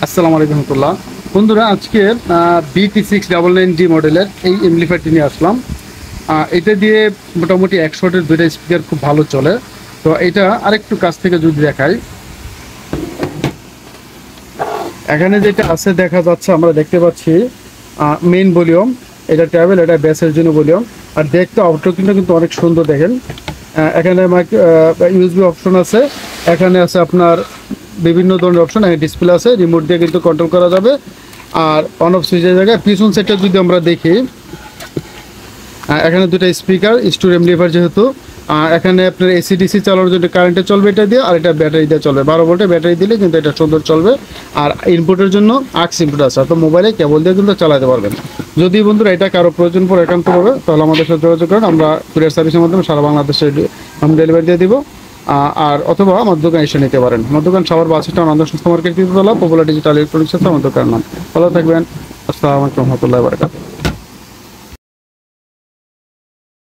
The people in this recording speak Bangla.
আসসালামু আলাইকুম রহমতুল্লাহ। বন্ধুরা, আজকে BT699D মডেলের এই এমপ্লিফায়ারটি নিয়ে আসলাম। এটা দিয়ে মোটামুটি 100-এর দুইটা স্পিকার খুব ভালো চলে। তো এটা আরেকটু কাছ থেকে যদি দেখাই, এখানে যেটা আছে দেখা যাচ্ছে, আমরা দেখতে পাচ্ছি মেইন ভলিউম, এটা ট্যাবেল, এটা বেসের জন্য ভলিউম। আর দেখতে আউটলুকটা কিন্তু অনেক সুন্দর দেখেন। এখানে ইউএসবি অপশন আছে, এখানে আছে আপনার বিভিন্ন ধরনের অপশন, এখানে ডিসপ্লে আছে, রিমোট দিয়ে কিন্তু কন্ট্রোল করা যাবে। আর অন অফ সুইচের জায়গায় পিছন সেটটা যদি আমরা দেখি, এখানে দুটো স্পিকার স্টোর এমপ্লিফায়ার যেহেতু, এখানে আপনার এসিডিসি চালানোর জন্য কারেন্টে চলবে এটা দিয়ে, আর এটা ব্যাটারি দিয়ে চলবে। 12 ভোল্টের ব্যাটারি দিলে কিন্তু এটা সুন্দর চলবে। আর ইনপুটের জন্য আক্স ইনপুট আছে, তো মোবাইলে কেবল দিয়ে কিন্তু চালাতে পারবেন। যদি বন্ধুরা এটা কারো প্রয়োজন পড়ে একান্তভাবে, তাহলে আমাদের সাথে যোগাযোগ করেন। আমরা কুরিয়ার সার্ভিসের মাধ্যমে সারা বাংলাদেশে হোম ডেলিভারি দিয়ে দিব। আর অথবা আমার দোকানে এসে নিতে পারেন। আমার দোকান সবার বাসস্ট্যান্ড আনন্দ সংস্থা মার্কেট তৃতীয়তলা, পপুলার ডিজিটাল ইলেকট্রনিক্স আছে আমার দোকানের নাম। ভালো থাকবেন। আসসালামু আলাইকুম রহমতুল্লাহ বারাকাতুহু।